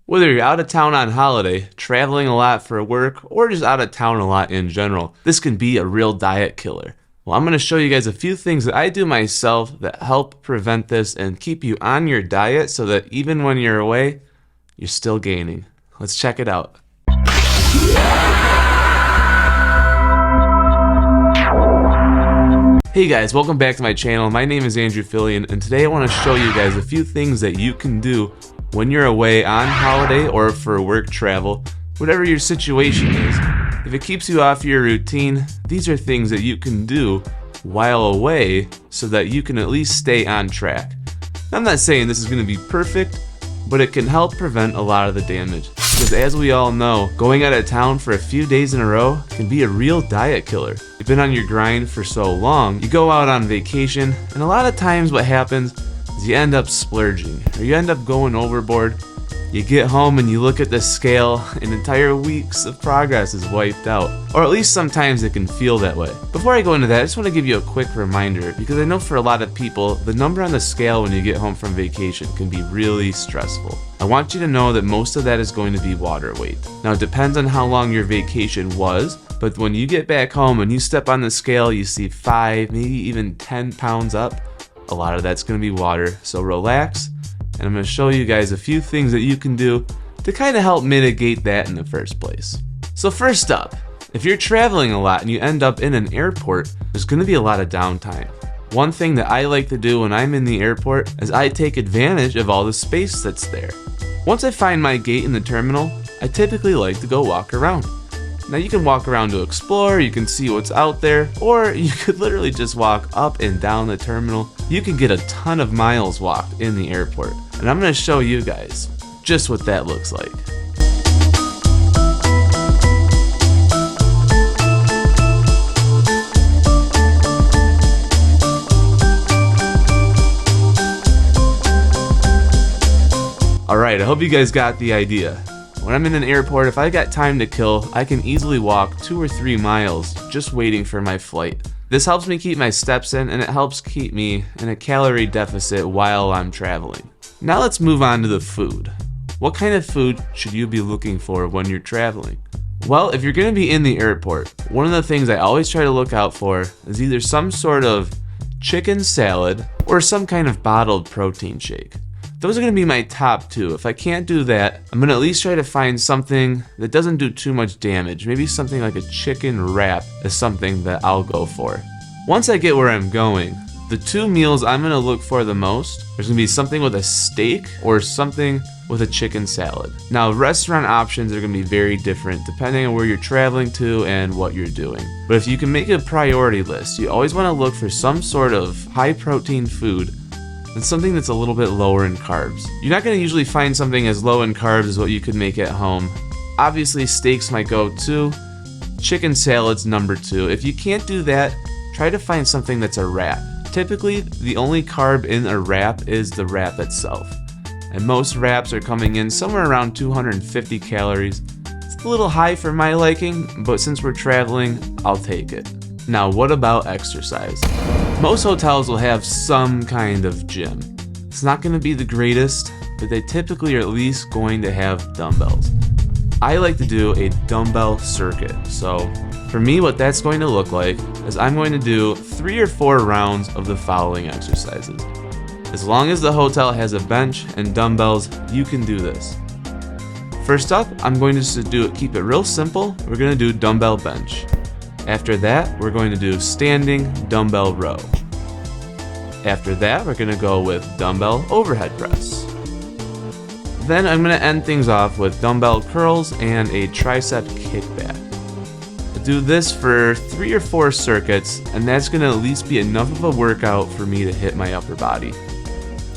Whether you're out of town on holiday, traveling a lot for work, or just out of town a lot in general, this can be a real diet killer. Well, I'm going to show you guys a few things that I do myself that help prevent this and keep you on your diet so that even when you're away, you're still gaining. Let's check it out. Hey guys, welcome back to my channel. My name is Andrew Fillion, and today I want to show you guys a few things that you can do when you're away on holiday or for work travel, whatever your situation is. If it keeps you off your routine, these are things that you can do while away so that you can at least stay on track. I'm not saying this is going to be perfect, but it can help prevent a lot of the damage. Because as we all know, going out of town for a few days in a row can be a real diet killer. You've been on your grind for so long, you go out on vacation, and a lot of times what happens is you end up splurging, or you end up going overboard. You get home and you look at the scale, and entire weeks of progress is wiped out. Or at least sometimes it can feel that way. Before I go into that, I just want to give you a quick reminder, because I know for a lot of people, the number on the scale when you get home from vacation can be really stressful. I want you to know that most of that is going to be water weight. Now it depends on how long your vacation was, but when you get back home and you step on the scale, you see 5, maybe even 10 pounds up, a lot of that's going to be water. So relax. And I'm going to show you guys a few things that you can do to kind of help mitigate that in the first place. So first up, if you're traveling a lot and you end up in an airport, there's going to be a lot of downtime. One thing that I like to do when I'm in the airport is I take advantage of all the space that's there. Once I find my gate in the terminal, I typically like to go walk around. Now you can walk around to explore, you can see what's out there, or you could literally just walk up and down the terminal. You can get a ton of miles walked in the airport. And I'm going to show you guys just what that looks like. Alright, I hope you guys got the idea. When I'm in an airport, if I got time to kill, I can easily walk 2 or 3 miles just waiting for my flight. This helps me keep my steps in, and it helps keep me in a calorie deficit while I'm traveling. Now let's move on to the food. What kind of food should you be looking for when you're traveling? Well, if you're going to be in the airport, one of the things I always try to look out for is either some sort of chicken salad or some kind of bottled protein shake. Those are going to be my top 2. If I can't do that, I'm going to at least try to find something that doesn't do too much damage. Maybe something like a chicken wrap is something that I'll go for. Once I get where I'm going, the 2 meals I'm going to look for the most, there's going to be something with a steak or something with a chicken salad. Now, restaurant options are going to be very different depending on where you're traveling to and what you're doing. But if you can make a priority list, you always want to look for some sort of high protein food and something that's a little bit lower in carbs. You're not going to usually find something as low in carbs as what you could make at home. Obviously, steak's my go-to. Chicken salad's number 2. If you can't do that, try to find something that's a wrap. Typically, the only carb in a wrap is the wrap itself. And most wraps are coming in somewhere around 250 calories. It's a little high for my liking, but since we're traveling, I'll take it. Now, what about exercise? Most hotels will have some kind of gym. It's not going to be the greatest, but they typically are at least going to have dumbbells. I like to do a dumbbell circuit. So for me, what that's going to look like is I'm going to do 3 or 4 rounds of the following exercises. As long as the hotel has a bench and dumbbells, you can do this. First up, I'm going to keep it real simple. We're going to do dumbbell bench. After that, we're going to do standing dumbbell row. After that, we're going to go with dumbbell overhead press. Then I'm going to end things off with dumbbell curls and a tricep kickback. I'll do this for 3 or 4 circuits, and that's going to at least be enough of a workout for me to hit my upper body.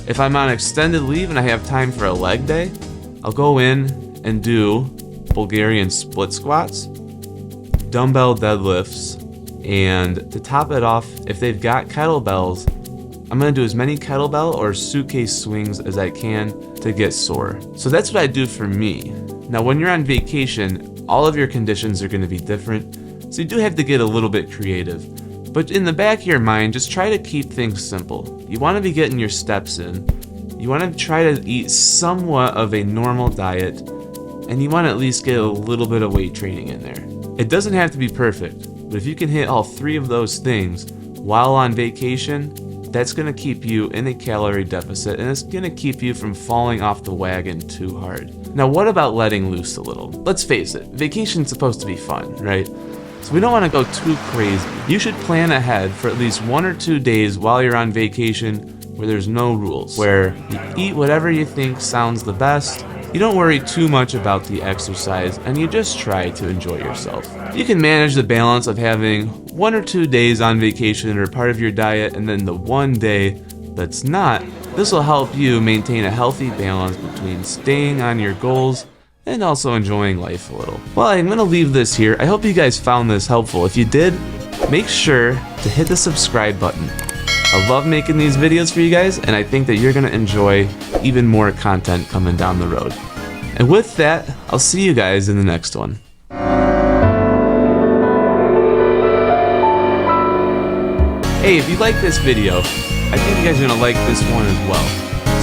If I'm on extended leave and I have time for a leg day, I'll go in and do Bulgarian split squats, dumbbell deadlifts, and to top it off, if they've got kettlebells, I'm going to do as many kettlebell or suitcase swings as I can to get sore. So that's what I do for me. Now when you're on vacation, all of your conditions are going to be different, so you do have to get a little bit creative. But in the back of your mind, just try to keep things simple. You want to be getting your steps in. you want to try to eat somewhat of a normal diet, and you want to at least get a little bit of weight training in there. It doesn't have to be perfect, but if you can hit all 3 of those things while on vacation, that's going to keep you in a calorie deficit, and it's going to keep you from falling off the wagon too hard. Now, what about letting loose a little? Let's face it, vacation's supposed to be fun, right? So we don't want to go too crazy. You should plan ahead for at least 1 or 2 days while you're on vacation where there's no rules, where you eat whatever you think sounds the best, you don't worry too much about the exercise, and you just try to enjoy yourself. You can manage the balance of having 1 or 2 days on vacation or part of your diet, and then the 1 day that's not. This will help you maintain a healthy balance between staying on your goals and also enjoying life a little. Well, I'm going to leave this here. I hope you guys found this helpful. If you did, make sure to hit the subscribe button. I love making these videos for you guys, and I think that you're going to enjoy even more content coming down the road. And with that, I'll see you guys in the next one. Hey, if you like this video, I think you guys are going to like this one as well.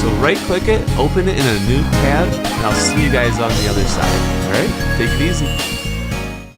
So right click it, open it in a new tab, and I'll see you guys on the other side. Alright? Take it easy.